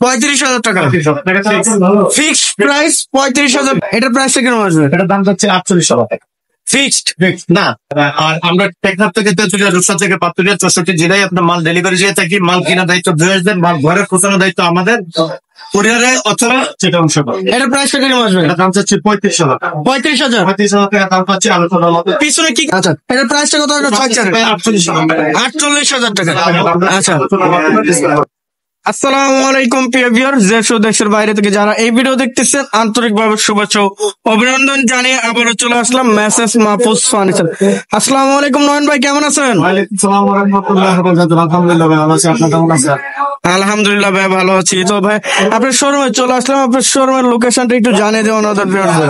35,000 টাকা fixed price. 35,000। এটার প্রাইসটা কেমন আসবে? এটার দাম যাচ্ছে 48,000 টাকা ফিক্সড না। আর আমরা টেকনাফ থেকে তেঁতুলিয়া, রূপসা থেকে পাতুলিয়া, 64 জেলায় আপনার মাল ডেলিভারি দিয়ে থাকি। মাল কেনার দায়িত্ব দুয়ের, মাল ঘরে পৌঁছানোর দায়িত্ব আমাদের কুরিয়ারে অথবা সেটা অংশ। এটার প্রাইসটা কেমন আসবে? এটার দাম চাচ্ছি 35,000 টাকা। 35,000 টাকা দাম পাচ্ছি আলোচনার মতো। পিছনে কি? আচ্ছা, এটার প্রাইসটা কত আসবে? 48,000 টাকা। আচ্ছা, আসসালামু আলাইকুম প্রিয় ভিউয়ার, দেশ ও দেশের বাইরে থেকে যারা এই ভিডিও দেখতেছেন আন্তরিকভাবে শুভেচ্ছা ও অভিনন্দন জানিয়ে আবারও চলে আসলাম মেসেজ মাহফুজ ফার্নিচার। আসসালামু আলাইকুম নয়ন ভাই, কেমন আছেন? ওয়ালাইকুম আসসালাম ওয়া রাহমাতুল্লাহি ওয়া বারাকাতুহু। আলহামদুলিল্লাহ ভাই ভালো আছি, আপনি কেমন আছেন? আলহামদুলিল্লাহ ভাই ভালো আছি। তো ভাই আপনার শোরুমে চলে আসলাম, আপনার শোরুমের লোকেশনটা একটু জানিয়ে দেওয়া আমাদের ভিউয়ারদের।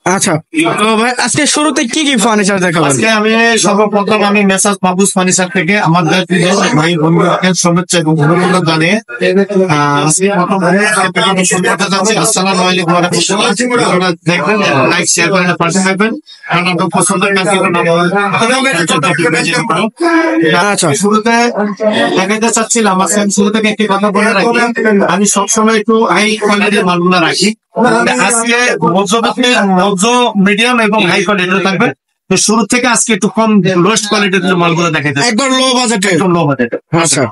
আচ্ছা, তো ভাই আজকে শুরুতে কি কি ফার্নিচার দেখাবেন? আজকে আমি সর্বপ্রথম মেসাজ মাহফুজ ফার্নিচার থেকে আমাদের ভাই বন্ধুকে শুভেচ্ছা এবং অভিনন্দন জানিয়ে আসসালামু আলাইকুম ওয়া রাহমাতুল্লাহ। দেখবেন, লাইক শেয়ার করেন, পাশে থাকবেন, কারণ আপনার পছন্দের আচ্ছা, শুরুতে দেখাতে চাচ্ছিলাম। শুরু থেকে একটি কথা বলে রাখি, আমি সবসময় একটু হাই কোয়ালিটির মালগুলো রাখি। আজকে মিডিয়াম এবং হাই কোয়ালিটির থাকবে। তো শুরু থেকে আজকে একটু কম লোয়েস্ট কোয়ালিটির মালগুলো দেখাইতে, একবার লো বাজেটে। লো বাজেটে। আচ্ছা,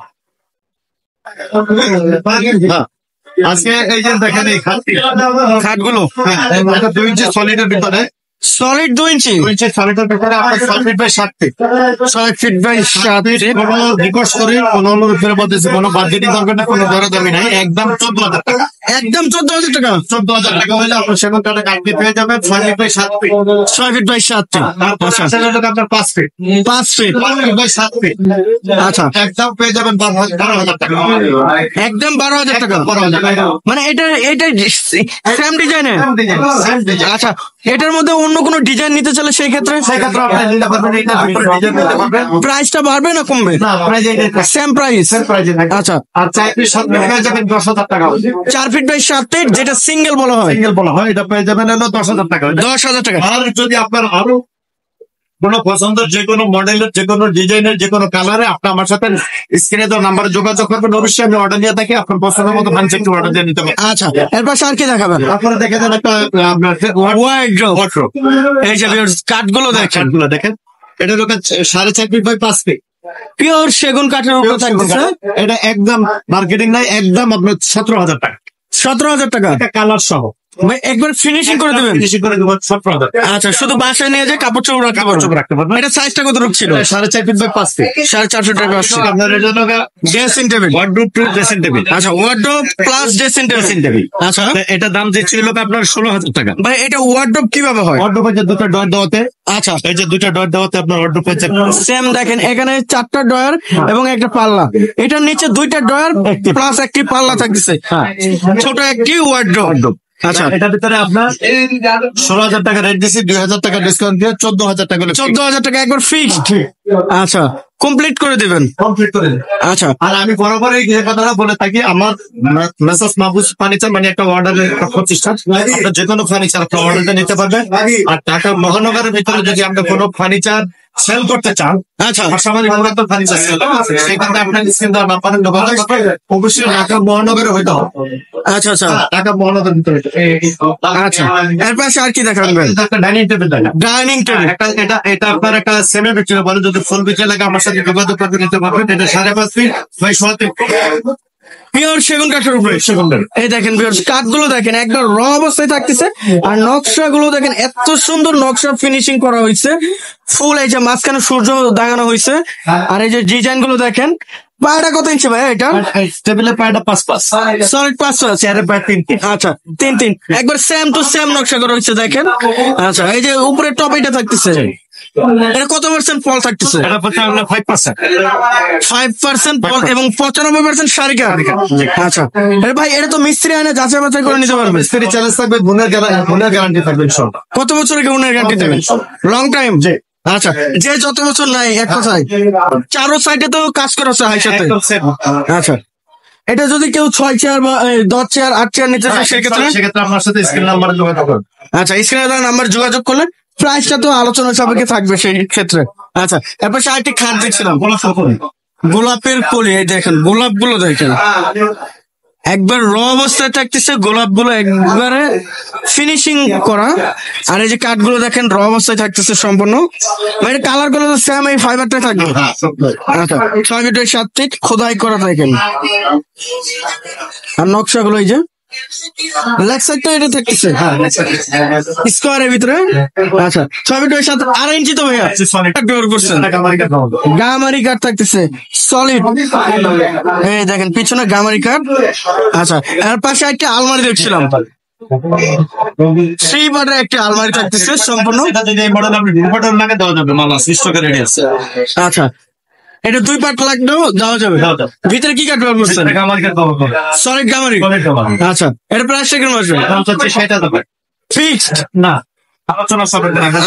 আজকে এই যে দেখেন এই খাটগুলো 2 ইঞ্চি সলিডের ভিতরে, সলিড 2 ইঞ্চি সলিডের ভিতরে আপনার 6 feet by 7 feet, 6 feet by 7 feet. কোনো রিকোয়েস্ট করি, কোনো অনুরোধের মধ্যে কোনো বাজেটিং করবেন না, কোনো দরদামি নাই, একদম 14,000 টাকা। একদম 14,000 টাকা। 14,000 টাকা হলে আপনার সেগুন কাঠে কাটতে পেয়ে যাবেন 6 feet by 7 feet, 6 feet by 7 feet. আচ্ছা, আপনার 5 feet, 5 feet 5 feet by 7 feet. আচ্ছা, একদম পেয়ে যাবেন 12,000 টাকা। একদম 12,000 টাকা। 12,000 টাকা। মানে এটা সেম ডিজাইনের? Same design। আচ্ছা, এটার মধ্যে অন্য কোনো ডিজাইন নিতে চাইলে সেই ক্ষেত্রে সেক্ষেত্রে আপনি নিতে পারবেন, এটা ডিজাইন নিতে পারবেন। প্রাইসটা বাড়বে না কমবে? না, প্রাইস এটা সেম প্রাইস। সেম প্রাইসে থাকে। আচ্ছা, আর 4 ফিট 7 ফিট পেয়ে যাবেন 10,000 টাকা। 4 ফিট বাই 7 ফিট যেটা সিঙ্গেল বলা হয়, সিঙ্গেল বলা হয়, এটা পেয়ে যাবেন হলো 10,000 টাকা। 10,000 টাকা। আর যদি আপনার আরো কোনো পছন্দের যে কোনো মডেলের, যে কোনো ডিজাইনের, যে কোনো কালারে আপনি আমার সাথে স্ক্রিনে দেওয়া নাম্বারে যোগাযোগ করবেন। অবশ্যই আমি অর্ডার নিয়ে থাকি, আপনার পছন্দের মতো ফার্নিচার অর্ডার দিয়ে নিতে পারেন। আচ্ছা, এরপর আর কি দেখাবেন? আপনারা দেখে দেন একটা আপনার ওয়ার্ড্রোব। এই যে কাঠগুলো দেখেন, দেখেন, এটা লোকের 4.5 ফিট বাই 5 ফিট পিওর সেগুন কাঠের উপর থাকতেছে। এটা একদম মার্কেটিং নাই, একদম আপনার 17,000 টাকা। 17,000 টাকা এটা কালার সহ ভাই, একবার ফিনিশিং করে দেবেন? ফিনিশিং করে দেবো 17,000। আচ্ছা, শুধু বাসায় নিয়ে যে কাপড় চোপড় রাখতে পারবেন। এটা সাইজটা কত ছিল? 4.5 ফিট বাই 5 ফিট। 450 টাকা আসছে। আপনার এটা dressing table, wardrobe to dressing table. আচ্ছা, ওয়ার্ডরোব প্লাস ড্রেসিং টেবিল। আচ্ছা, এটা দাম দিচ্ছিল আপনার 16,000 টাকা। ভাই এটা ওয়ার্ডরোব কিভাবে হয়? ওয়ার্ডরোব যে দুটো ডট দেওয়াতে, আচ্ছা, এই যে দুটো ডট দেওয়াতে আপনার ওয়ার্ডরোব হচ্ছে সেম। দেখেন এখানে 4টা ডয়ার এবং একটা পাল্লা, এটার নিচে 2টা ডয়ার প্লাস একটি পাল্লা থাকতেছে, ছোট একটি ওয়ার্ডরোব। আচ্ছা, এটার ভিতরে আপনার 16,000 টাকা রেট দিচ্ছি, 2,000 টাকা ডিসকাউন্ট দিয়ে 14,000 টাকা। 14,000 টাকা একবার ফিক্সড। আচ্ছা, কমপ্লিট করে দিবেন। কমপ্লিট করে দিন। আচ্ছা, আর আমি বরাবর এই কথাটা বলে থাকি, আমার মেসাজ মাহফুজ ফার্নিচার মানে একটা অর্ডারের একটা প্রতিষ্ঠান। আপনার যে কোনো ফার্নিচার আপনার অর্ডারটা নিতে পারবেন। আর ঢাকা মহানগরের ভিতরে যদি আপনি কোনো ফার্নিচার সেল করতে চান, আচ্ছা, পাশাপাশি ফার্নিচার সেল, সেখানে আপনার স্ক্রিন দেওয়া নাম্বারে যোগাযোগ করবেন। অবশ্যই ঢাকা মহানগরে হইতে হবে। আচ্ছা, আচ্ছা, ঢাকা মহানগরের ভিতরে। আচ্ছা, এর পাশে আর কি দেখাবেন? একটা ডাইনিং টেবিল দেখা, ডাইনিং টেবিল। এটা আপনার একটা সেমি বিক্রি বলে, যদি ফুল বিক্রি লাগে আমার সাথে যোগাযোগ করে নিতে পারবেন। এটা 5.5 ফিট বাই 6 ফিট পিওর সেগুন কাঠের উপরে। এই দেখেন কাঠগুলো দেখেন একদম র অবস্থায় থাকতেছে। আর নকশা গুলো দেখেন এত সুন্দর নকশা ফিনিশিং করা হয়েছে ফুল। এই যে মাঝখানে সূর্য দাগানো হয়েছে। আর এই যে ডিজাইন গুলো দেখেন। পায়টা কত ইঞ্চি ভাই এটা? টেবিলের পায়টা 5 সলিড 5 চেয়ারের পায় 3। আচ্ছা, 3 একবার সেম টু সেম নকশা করা হয়েছে দেখেন। আচ্ছা, এই যে উপরে টপ এটা থাকতেছে, এটা কত % ফল থাকতেছে? 5% ফল এবং 95% শাড়ি কাঠ। আচ্ছা, ভাই এটা তো মিস্ত্রি আনে যাচাই বাছাই করে নিতে পারবে? মিস্ত্রি চ্যালেঞ্জ থাকবে, গুণের গ্যারান্টি থাকবে ইনশাআল্লাহ। কত বছরের গুণের গ্যারান্টি দেবেন? Long time. আচ্ছা, যে যত বছর নাই এক কথায় চারো সাইডে তো কাজ করা হচ্ছে হাই সাথে। আচ্ছা, এটা যদি কেউ 6 চেয়ার বা 10 চেয়ার 8 চেয়ার নিতে চায় সেক্ষেত্রে সেক্ষেত্রে আপনার সাথে স্ক্রিন নাম্বারে যোগাযোগ করুন। আচ্ছা, স্ক্রিনে দেওয়া নাম্বার যোগাযোগ করলে প্রাইসটা তো আলোচনা সাপেক্ষে থাকবে সেই ক্ষেত্রে। আচ্ছা, এরপর আরেকটি খাট দেখছিলাম, গোলাপের কলি। এই দেখেন গোলাপ গুলো দেখেন একবার র অবস্থায় থাকতেছে, গোলাপ গুলো একবারে ফিনিশিং করা। আর এই যে কাঠ গুলো দেখেন র অবস্থায় থাকতেছে সম্পূর্ণ। মানে কালার গুলো তো সেম, এই ফাইবারটা থাকবে। আচ্ছা, 6 ফিট 7 ফিট খোদাই করা দেখেন। আর নকশা গুলো এই যে লেগ সাইডটা এটা থাকতেছে স্কোয়ারের ভিতরে। আচ্ছা, 6 ফিট 7 আড়াই ইঞ্চি তো ভাইয়া ব্যবহার করছেন। গামারি কাঠ থাকতেছে সলিড। এই দেখেন পিছনে গামারি কাঠ। আচ্ছা, এর পাশে একটা আলমারি দেখছিলাম, 3 পার্টের একটা আলমারি থাকতেছে সম্পূর্ণ। আচ্ছা, এটা 2 পার্ট লাগলেও দেওয়া যাবে। ভিতরে কি কাঠ ব্যবহার করছেন? সলিড গামারি। আচ্ছা, এটা প্রাইসটা কেমন আসবে? ফিক্সড না,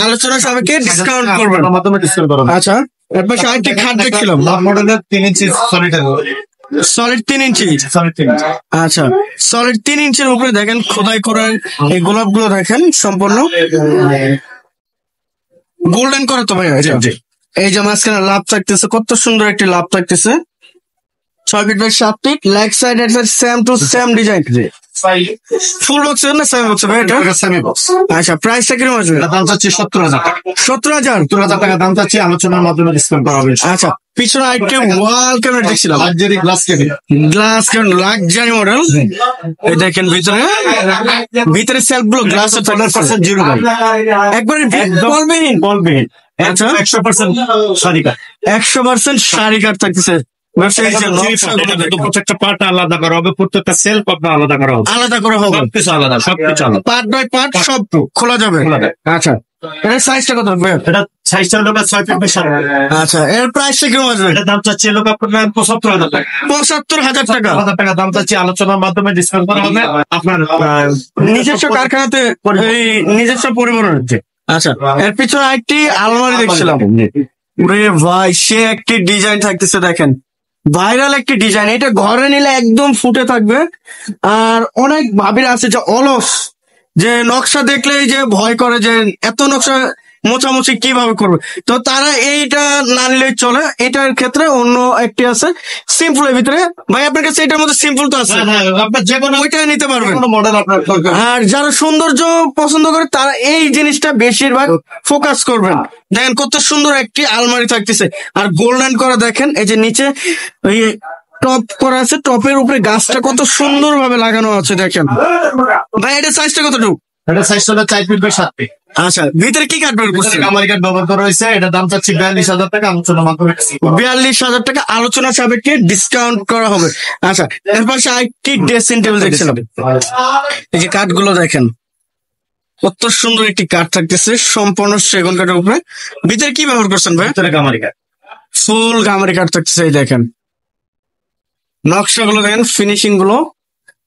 আলোচনা সাপেক্ষে ডিসকাউন্ট করবেন। আচ্ছা, এরপর আরেকটি খাট দেখছিলাম, মডেলের 3 ইঞ্চি সলিড 3 ইঞ্চি। আচ্ছা, সলিড 3 ইঞ্চির উপরে দেখেন খোদাই করা এই গোলাপ গুলো দেখেন সম্পূর্ণ গোল্ডেন করা তো ভাই। এই যে মাঝখানে লাভ থাকতেছে, কত সুন্দর একটি লাভ থাকতেছে। 6 feet 7 feet leg side same to same design. Full box না সেমি বক্স ভাই? এটা সেমি বক্স। আচ্ছা, প্রাইসটা কিরকম আসবে? দাম চাচ্ছি 70,000 টাকা। 70,000 টাকা দাম চাচ্ছি, আলোচনার মাধ্যমে ডিসকাউন্ট করা হবে। আচ্ছা, পিছনে আইটেম ওয়াল ক্যাবিনেট দেখছিলাম, লাক্সারি গ্লাস লাক্সারি মডেল। এই দেখেন ভিতরে সেলফ গুলো গ্লাস জিরো ভাই, একবারে বলবিহীন। আচ্ছা, 100% শাড়ি কাঠ। 100% শাড়ি কাঠ থাকতেছে। প্রত্যেকটা পার্ট আলাদা করা হবে, প্রত্যেকটা সেলফ আপনার আলাদা করা হবে, আলাদা করা হবে, সবকিছু আলাদা, সবকিছু আলাদা, পার্ট বাই পার্ট সব খোলা যাবে। আচ্ছা, এর সাইজটা কত হবে? এটা সাইজটা হলো 6 ফিট 7। আচ্ছা, এর প্রাইসটা কেমন আসবে? এটা দাম চাচ্ছি হলো আপনার 75,000 টাকা। 75,000 টাকা। 75,000 টাকা দাম চাচ্ছি, আলোচনার মাধ্যমে ডিসকাউন্ট করা হবে। আপনার নিজস্ব কারখানাতে এই নিজস্ব পরিবহন হচ্ছে। আচ্ছা, এর পিছনে একটি আলমারি দেখছিলাম, ওরে ভাই সে একটি ডিজাইন থাকতেছে দেখেন, ভাইরাল একটি ডিজাইন। এটা ঘরে নিলে একদম ফুটে থাকবে। আর অনেক ভাবিরা আছে যে অলস, যে নকশা দেখলেই যে ভয় করে যে এত নকশা মোছামুছি কিভাবে করবে, তো তারা এইটা না নিলেই চলে। এটার ক্ষেত্রে অন্য একটি আছে সিম্পলের ভিতরে। ভাই আপনার কাছে এটার মধ্যে সিম্পল তো আছে, আপনার যে কোনো ওইটা নিতে পারবেন। মডেল আপনার আর যারা সৌন্দর্য পছন্দ করে তারা এই জিনিসটা বেশিরভাগ ফোকাস করবেন। দেখেন কত সুন্দর একটি আলমারি থাকতেছে, আর গোল্ডেন করা দেখেন। এই যে নিচে ওই টপ করা আছে, টপের উপরে গাছটা কত সুন্দর ভাবে লাগানো আছে দেখেন। ভাই এটা সাইজটা কতটুকু? এটা সাইজ হলো 4 ফিট 7 ফিট। আচ্ছা, ভিতরে কি কাঠ ব্যবহার করছেন? গামারি কাঠ ব্যবহার করা হয়েছে। এটা দাম চাচ্ছি 42,000 টাকা, আলোচনার মাধ্যমে 42,000 টাকা আলোচনা সাপেক্ষে ডিসকাউন্ট করা হবে। আচ্ছা, এর পাশে আরেকটি ড্রেসিং টেবিল দেখছিলাম, এই যে কাঠগুলো দেখেন কত সুন্দর একটি কাঠ থাকতেছে সম্পূর্ণ সেগুন কাঠের উপরে। ভিতরে কি ব্যবহার করছেন ভাই? ভিতরে গামারি কাঠ, ফুল গামারি কাঠ থাকতেছে। এই দেখেন নকশাগুলো দেখেন, ফিনিশিং গুলো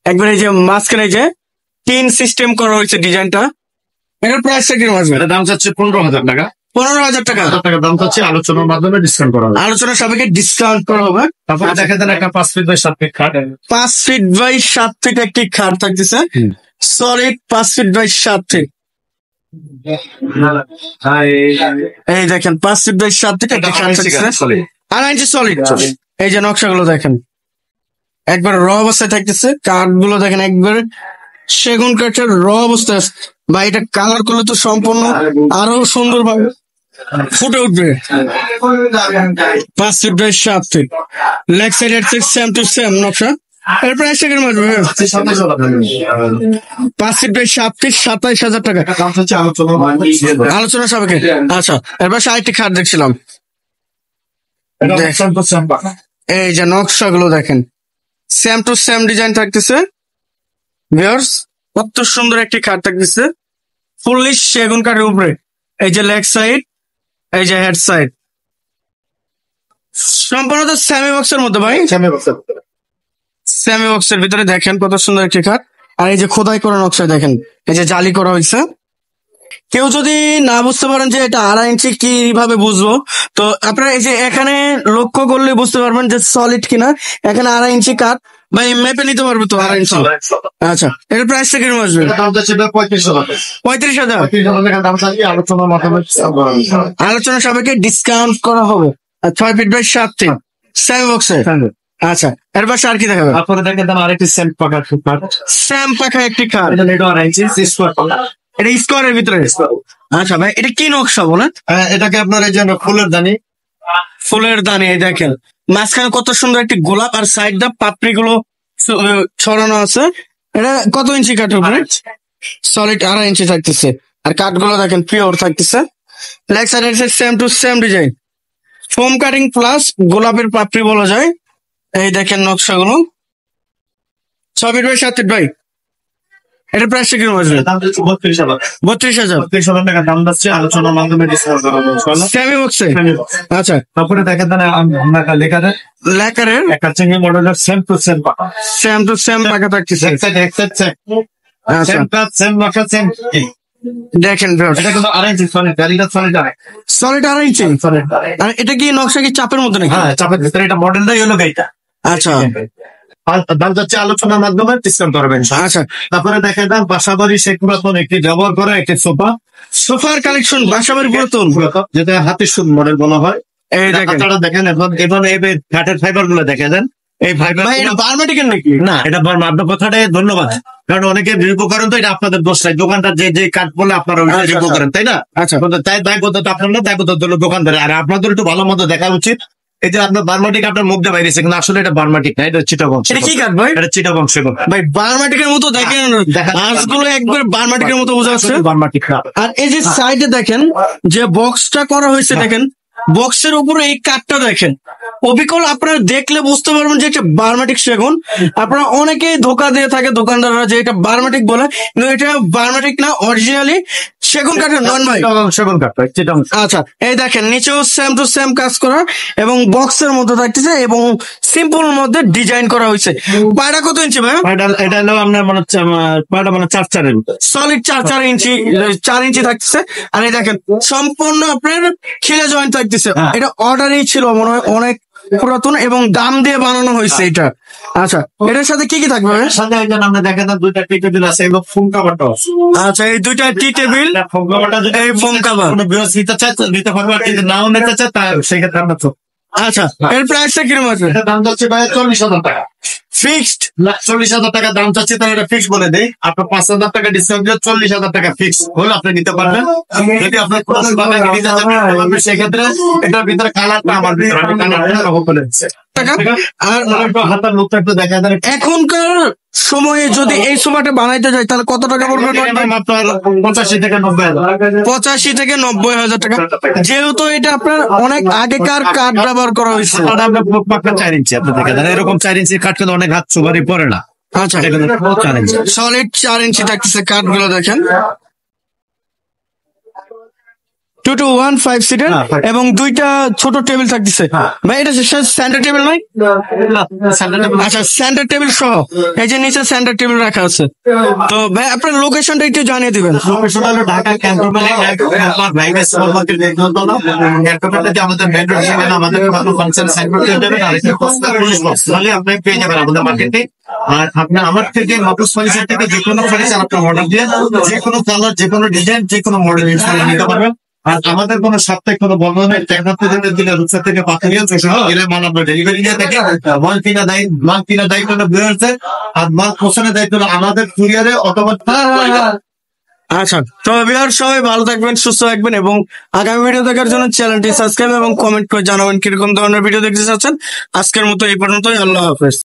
একবার। এই যে মাঝখানে যে টিন সিস্টেম করা হয়েছে ডিজাইনটা, এটার প্রাইসটা কিরকম আসবে? এটা দাম চাচ্ছি 15,000 টাকা। 15,000 টাকা দাম চাচ্ছি, আলোচনার মাধ্যমে ডিসকাউন্ট করা হবে। আলোচনা সাপেক্ষে ডিসকাউন্ট করা হবে। তারপরে দেখা দেন একটা 5 ফিট 7 ফিট খাট। 5 ফিট 7 ফিট একটি খাট থাকতেছে, সলিড 5 ফিট 7 ফিট। এই দেখেন 5 ফিট 7 ফিট একটি খাট থাকতেছে, 2.5 ইঞ্চি সলিড। এই যে নকশাগুলো দেখেন একবার র অবস্থায় থাকতেছে, কাঠগুলো দেখেন একবার সেগুন কাঠের র অবস্থায়। বা এটা কালার করলে তো সম্পূর্ণ আরো সুন্দর ভাবে ফুটে উঠবে। 5 feet 7 feet leg side same to same নকশা। এর প্রাইসটা কিরকম আসবে? 5 ফিট 7 ফিট 27,000 টাকা আলোচনা সাপেক্ষে। আচ্ছা, এরপর আরেকটি খাট দেখছিলাম, এই যে নকশাগুলো দেখেন সেম টু সেম ডিজাইন থাকতেছে। ভিউয়ার্স কত সুন্দর একটি খাট থাকতেছে, ফুললি সেগুন কাঠের উপরে। এই যে লেগ সাইড, এই যে হেড সাইড, সম্পূর্ণ তো সেমি বক্সের মধ্যে ভাই। সেমি বক্সের ভিতরে দেখেন কত সুন্দর একটি খাট। আর এই যে খোদাই করা নকশা দেখেন, এই যে জালি করা হয়েছে। কেউ যদি না বুঝতে পারেন যে এটা 2.5 ইঞ্চি কিভাবে বুঝবো, তো আপনারা এই যে এখানে লক্ষ্য করলে বুঝতে পারবেন যে সলিড কিনা। এখানে 2.5 ইঞ্চি কাঠ ভাই মেপে নিতে পারবো তো 2.5 ইঞ্চি? আচ্ছা, এর প্রাইসটা কিরকম আসবে? দাম যাচ্ছে 35,000 টাকা। 35,000। 35,000 টাকা দাম চাচ্ছি, আলোচনার মাধ্যমে discount করা হবে। আলোচনা সাপেক্ষে ডিসকাউন্ট করা হবে। আর 6 ফিট বাই 7 ফিট সেম বক্সে। আচ্ছা, এর পাশে আর কি দেখাবে? তারপরে দেখেন দাম আরেকটি সেম পাকা খাট। স্যাম পাখা একটি খাট। এটা নেট 2.5 ইঞ্চি স্কোয়ার পাকা। এটা স্কোয়ারের ভিতরে। আচ্ছা ভাই, এটা কি নকশা বলেন? এটাকে আপনার এই যে ফুলের দানি, ফুলের দানি, এই দেখেন মাঝখানে কত সুন্দর একটি গোলাপ, আর সাইড দা পাপড়ি গুলো ছড়ানো আছে। এটা কত ইঞ্চি কাঠ হবে? সলিড 2.5 ইঞ্চি থাকতেছে। আর কাঠগুলো দেখেন পিওর থাকতেছে। Leg side same to same design, foam cutting plus গোলাপের পাপড়ি বলা যায়। এই দেখেন নকশাগুলো। 6 ফিট বাই 7 ফিট ভাই, এটার প্রাইসটা কিরকম আসবে? দাম যাচ্ছে 32,000। 32,000। 32,000 টাকা দাম যাচ্ছে, আলোচনার মাধ্যমে ডিসকাউন্ট করা হবে ইনশাআল্লাহ। সেমি বক্সে। আচ্ছা, তারপরে দেখেন দাম আমরা লেখা দেয় লেকারের একটা চেঙ্গি মডেলের সেম টু সেম পাকা। সেম টু সেম পাখা থাকতেছে। এক সাইড সেম আচ্ছা, সেম কাজ সেম নকশা সেম। দেখেন এটা কিন্তু 2.5 ইঞ্চি সলিড, গাড়িটা সলিড আড়াই। সলিড 2.5 ইঞ্চি। সলিড আর এটা কি নকশা কি চাপের মধ্যে নাকি? হ্যাঁ, চাপের ভিতরে এটা মডেলটাই হলো গাড়িটা। আচ্ছা আর দাম যাচ্ছে আলোচনার মাধ্যমে ডিসকাউন্ট করবেন। আচ্ছা, তারপরে দেখেন দাম বাসাবাড়ি শেখ পুরাতন একটি ব্যবহার করা একটি সোফা, সোফার কালেকশন বাসাবাড়ির পুরাতন। যেটা হাতের সুদ মডেল বলা হয়। এই দেখেন আপনারা দেখেন এখন এই কাঠের ফাইবার গুলো দেখে দেন। এই ফাইবার ভাই, এটা বার্মাটিকের নাকি? না, এটা আপনার কথাটাই ধন্যবাদ। কারণ অনেকে বিরূপ করেন, তো এটা আপনাদের দোষ নাই। দোকানদার যে কাঠ বলে আপনারা ওইটা আচ্ছা, বিরূপ করেন, তাই না? আচ্ছা। কিন্তু তাই দায়বদ্ধতা তো আপনার না, দায়বদ্ধতা হলো দোকানদার। আর আপনাদের একটু ভালো মতো দেখা উচিত। এই যে আপনার বার্মাটিক আপনার মুখ দিয়ে বাইরেছে, কিন্তু আসলে এটা বার্মাটিক না, এটা চিটাগং। এটা কি কাঠ ভাই? এটা চিটাগং সেগুন। ভাই বার্মাটিকের মতো দেখেন, আঁশগুলো একবার বার্মাটিকের মতো বোঝা যাচ্ছে। বার্মাটিক না। আর এই যে সাইডে দেখেন যে বক্সটা করা হয়েছে, দেখেন বক্সের উপরে এই কাঠটা দেখেন। অবিকল আপনারা দেখলে বুঝতে পারবেন যে এটা বার্মাটিক সেগুন। আপনারা অনেকেই ধোকা দিয়ে থাকে দোকানদাররা যে এটা বার্মাটিক বলে, কিন্তু এটা বার্মাটিক না, অরিজিনালি সেগুন কাঠের নন ভাই। সেগুন কাঠ, চিটাগং। আচ্ছা, এই দেখেন নিচেও সেম টু সেম কাজ করা এবং বক্সের মধ্যে থাকতেছে এবং সিম্পল মধ্যে ডিজাইন করা হয়েছে। পায়রা কত ইঞ্চি ভাই? এটা হলো আপনার মনে হচ্ছে পাটা মানে 4-4 ভিতরে। সলিড 4 ইঞ্চি, 4 ইঞ্চি থাকতেছে। আর এই দেখেন সম্পূর্ণ আপনার খিলে জয়েন্ট থাকতেছে। হ্যাঁ। এটা অর্ডারই ছিল মনে হয়, অনেক পুরাতন এবং দাম দিয়ে বানানো হয়েছে এটা। আচ্ছা, এটার সাথে কি কি থাকবে ভাই? সাথে একজন আমরা দেখেন না, দুইটা টি টেবিল আছে এবং ফোম কাভারটা আছে। আচ্ছা, এই দুইটা টি টেবিল, ফোম কাভারটা যদি এই ফোম কাভার। কোনো বিরোধ নিতে চায় তো নিতে পারবে, আর যদি নাও নিতে চায় তা সেক্ষেত্রে আমরা তো। আচ্ছা, এর প্রাইসটা কিরকম আছে? এটা দাম যাচ্ছে ভাই 40,000 টাকা ফিক্সড। 40,000 টাকা দাম চাচ্ছে, তাহলে এটা ফিক্স বলে দেয়। আপনার 5,000 টাকা ডিসকাউন্ট দিয়ে 40,000 টাকা ফিক্স হলে আপনি নিতে পারবেন। যদি আপনার সেক্ষেত্রে এটার ভিতরে কালারটা আমার ভিতরে আমি কালারটা বলে দিচ্ছি। টাকা। আর হাতার লোকটা একটু দেখা যায়। এখনকার সময়ে যদি এই সোফাটা বানাইতে যাই তাহলে কত টাকা পড়বে? মাত্র 85 থেকে 90,000। 85 থেকে 90,000 টাকা। যেহেতু এটা আপনার অনেক আগেকার কাঠ ব্যবহার করা হয়েছে। আমরা 4 ইঞ্চি আপনি দেখে দেন, এরকম 4 ইঞ্চি কাঠ কিন্তু অনেক হাত সুপারি পড়ে না। আচ্ছা, এটা কিন্তু 4 ইঞ্চি। সলিড 4 ইঞ্চি থাকতেছে কাঠগুলো দেখেন। 2 to 1 5 সিটার হ্যাঁ, five। এবং দুইটা ছোট টেবিল থাকতেছে। হ্যাঁ। ভাই এটা সেন্টার টেবিল নাই? আচ্ছা, সেন্টার টেবিল সহ এই যে নিচে সেন্টার টেবিল রাখা আছে। তো ভাই আপনার লোকেশনটা একটু জানিয়ে দিবেন। লোকেশন হলো ঢাকা ক্যান্টনমেন্টে আমার ভাইকে সুপারমার্কেট দেখুন। ক্যান্টনমেন্টে যে আমাদের মেন রোড সেখানে আমাদের কোনো ফাংশন সাইন করতে যাবেন, আর একটা পোস্ট পুলিশ বক্স তাহলে আপনি পেয়ে যাবেন আমাদের মার্কেটে। আর আপনি আমার থেকে মটোস ফার্নিচার থেকে যে কোনো ফার্নিচার আপনি অর্ডার দিয়ে যে কোনো কালার, যে কোনো ডিজাইন, যে কোনো মডেল ইউজ করে নিতে পারবেন। আর আমাদের কোনো সাপ্তাহিক কোনো বন্ধ নেই। টেকনাফ দিলে রূপসা থেকে পাঠিয়ে গেলে মাল আপনার ডেলিভারি নিয়ে থাকে। মাল কিনা দায়িত্ব হলো ভিউয়ার্সের, আর মাল পৌঁছানোর দায়িত্ব হলো আমাদের কুরিয়ারে অথবা। আচ্ছা, তো ভিউয়ার সবাই ভালো থাকবেন, সুস্থ থাকবেন এবং আগামী ভিডিও দেখার জন্য চ্যানেলটি সাবস্ক্রাইব এবং কমেন্ট করে জানাবেন কিরকম ধরনের ভিডিও দেখতে চাচ্ছেন। আজকের মতো এই পর্যন্তই। আল্লাহ হাফেজ।